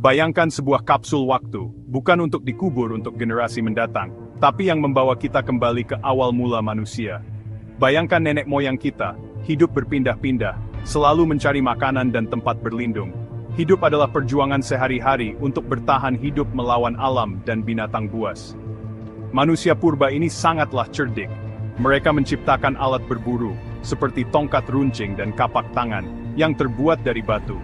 Bayangkan sebuah kapsul waktu, bukan untuk dikubur untuk generasi mendatang, tapi yang membawa kita kembali ke awal mula manusia. Bayangkan nenek moyang kita, hidup berpindah-pindah, selalu mencari makanan dan tempat berlindung. Hidup adalah perjuangan sehari-hari untuk bertahan hidup melawan alam dan binatang buas. Manusia purba ini sangatlah cerdik. Mereka menciptakan alat berburu, seperti tongkat runcing dan kapak tangan, yang terbuat dari batu.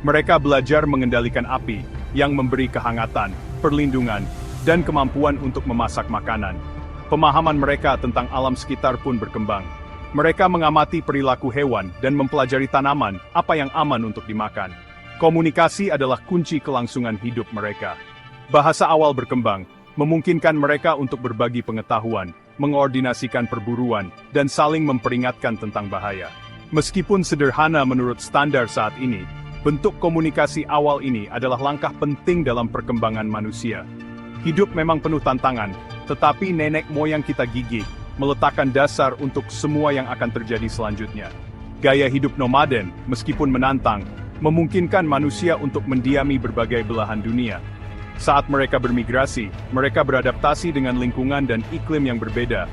Mereka belajar mengendalikan api, yang memberi kehangatan, perlindungan, dan kemampuan untuk memasak makanan. Pemahaman mereka tentang alam sekitar pun berkembang. Mereka mengamati perilaku hewan dan mempelajari tanaman, apa yang aman untuk dimakan. Komunikasi adalah kunci kelangsungan hidup mereka. Bahasa awal berkembang, memungkinkan mereka untuk berbagi pengetahuan, mengordinasikan perburuan, dan saling memperingatkan tentang bahaya. Meskipun sederhana menurut standar saat ini, bentuk komunikasi awal ini adalah langkah penting dalam perkembangan manusia. Hidup memang penuh tantangan, tetapi nenek moyang kita gigih, meletakkan dasar untuk semua yang akan terjadi selanjutnya. Gaya hidup nomaden, meskipun menantang, memungkinkan manusia untuk mendiami berbagai belahan dunia. Saat mereka bermigrasi, mereka beradaptasi dengan lingkungan dan iklim yang berbeda,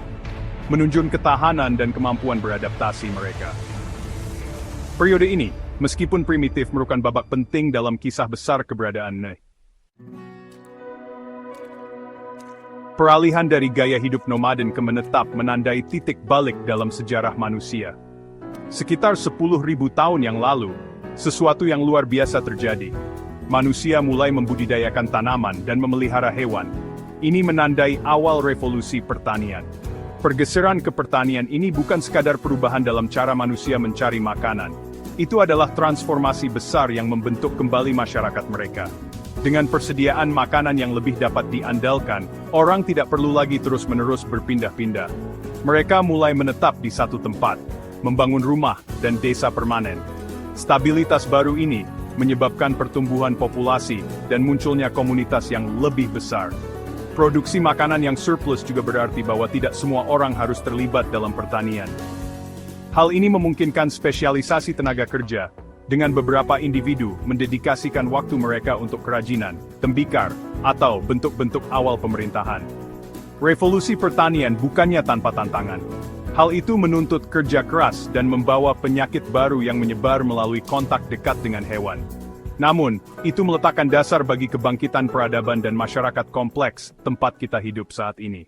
menunjukkan ketahanan dan kemampuan beradaptasi mereka. Periode ini, meskipun primitif, merupakan babak penting dalam kisah besar keberadaan Neh. Peralihan dari gaya hidup nomaden ke menetap menandai titik balik dalam sejarah manusia. Sekitar 10.000 tahun yang lalu, sesuatu yang luar biasa terjadi. Manusia mulai membudidayakan tanaman dan memelihara hewan. Ini menandai awal revolusi pertanian. Pergeseran ke pertanian ini bukan sekadar perubahan dalam cara manusia mencari makanan. Itu adalah transformasi besar yang membentuk kembali masyarakat mereka. Dengan persediaan makanan yang lebih dapat diandalkan, orang tidak perlu lagi terus-menerus berpindah-pindah. Mereka mulai menetap di satu tempat, membangun rumah dan desa permanen. Stabilitas baru ini menyebabkan pertumbuhan populasi dan munculnya komunitas yang lebih besar. Produksi makanan yang surplus juga berarti bahwa tidak semua orang harus terlibat dalam pertanian. Hal ini memungkinkan spesialisasi tenaga kerja, dengan beberapa individu mendedikasikan waktu mereka untuk kerajinan, tembikar, atau bentuk-bentuk awal pemerintahan. Revolusi pertanian bukannya tanpa tantangan. Hal itu menuntut kerja keras dan membawa penyakit baru yang menyebar melalui kontak dekat dengan hewan. Namun, itu meletakkan dasar bagi kebangkitan peradaban dan masyarakat kompleks tempat kita hidup saat ini.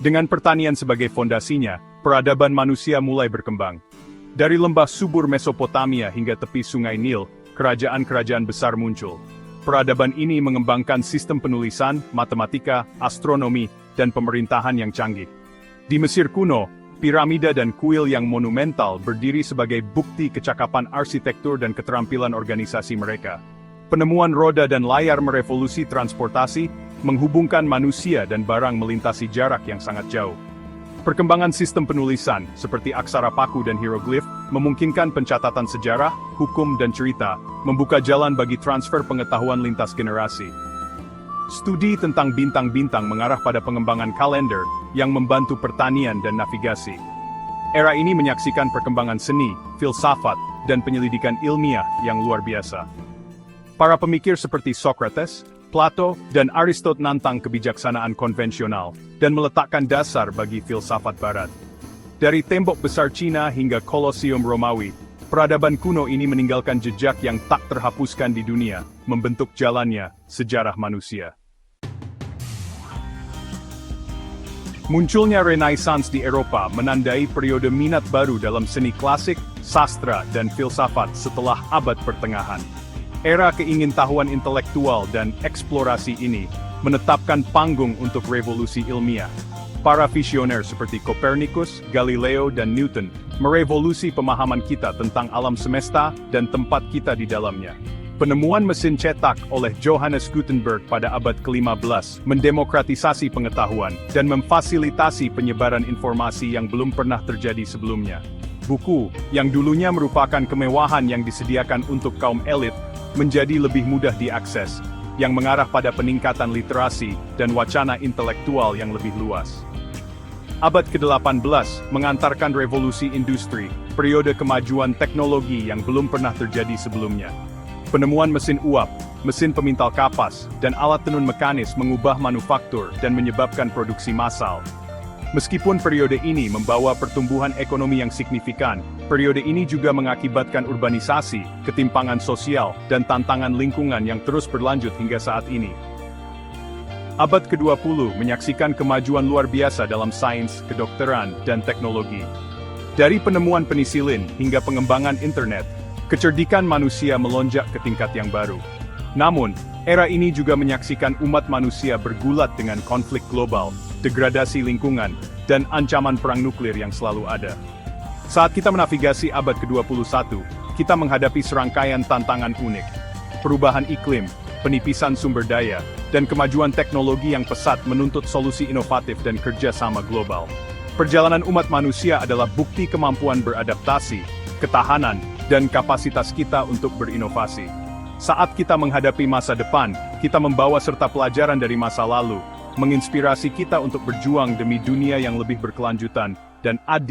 Dengan pertanian sebagai fondasinya, peradaban manusia mulai berkembang. Dari lembah subur Mesopotamia hingga tepi Sungai Nil, kerajaan-kerajaan besar muncul. Peradaban ini mengembangkan sistem penulisan, matematika, astronomi, dan pemerintahan yang canggih. Di Mesir kuno, piramida dan kuil yang monumental berdiri sebagai bukti kecakapan arsitektur dan keterampilan organisasi mereka. Penemuan roda dan layar merevolusi transportasi, menghubungkan manusia dan barang melintasi jarak yang sangat jauh. Perkembangan sistem penulisan, seperti aksara paku dan hieroglif, memungkinkan pencatatan sejarah, hukum dan cerita, membuka jalan bagi transfer pengetahuan lintas generasi. Studi tentang bintang-bintang mengarah pada pengembangan kalender, yang membantu pertanian dan navigasi. Era ini menyaksikan perkembangan seni, filsafat, dan penyelidikan ilmiah yang luar biasa. Para pemikir seperti Socrates, Plato, dan Aristoteles nantang kebijaksanaan konvensional, dan meletakkan dasar bagi filsafat barat. Dari tembok besar Cina hingga Kolosium Romawi, peradaban kuno ini meninggalkan jejak yang tak terhapuskan di dunia, membentuk jalannya sejarah manusia. Munculnya Renaissance di Eropa menandai periode minat baru dalam seni klasik, sastra, dan filsafat setelah abad pertengahan. Era keingintahuan intelektual dan eksplorasi ini menetapkan panggung untuk revolusi ilmiah. Para visioner seperti Copernicus, Galileo, dan Newton merevolusi pemahaman kita tentang alam semesta dan tempat kita di dalamnya. Penemuan mesin cetak oleh Johannes Gutenberg pada abad ke-15 mendemokratisasi pengetahuan dan memfasilitasi penyebaran informasi yang belum pernah terjadi sebelumnya. Buku, yang dulunya merupakan kemewahan yang disediakan untuk kaum elit, menjadi lebih mudah diakses, yang mengarah pada peningkatan literasi dan wacana intelektual yang lebih luas. Abad ke-18 mengantarkan revolusi industri, periode kemajuan teknologi yang belum pernah terjadi sebelumnya. Penemuan mesin uap, mesin pemintal kapas, dan alat tenun mekanis mengubah manufaktur dan menyebabkan produksi massal. Meskipun periode ini membawa pertumbuhan ekonomi yang signifikan, periode ini juga mengakibatkan urbanisasi, ketimpangan sosial, dan tantangan lingkungan yang terus berlanjut hingga saat ini. Abad ke-20 menyaksikan kemajuan luar biasa dalam sains, kedokteran, dan teknologi. Dari penemuan penisilin hingga pengembangan internet, kecerdikan manusia melonjak ke tingkat yang baru. Namun, era ini juga menyaksikan umat manusia bergulat dengan konflik global, degradasi lingkungan, dan ancaman perang nuklir yang selalu ada. Saat kita menavigasi abad ke-21, kita menghadapi serangkaian tantangan unik. Perubahan iklim, penipisan sumber daya, dan kemajuan teknologi yang pesat menuntut solusi inovatif dan kerjasama global. Perjalanan umat manusia adalah bukti kemampuan beradaptasi, ketahanan, dan kapasitas kita untuk berinovasi. Saat kita menghadapi masa depan, kita membawa serta pelajaran dari masa lalu, menginspirasi kita untuk berjuang demi dunia yang lebih berkelanjutan dan adil.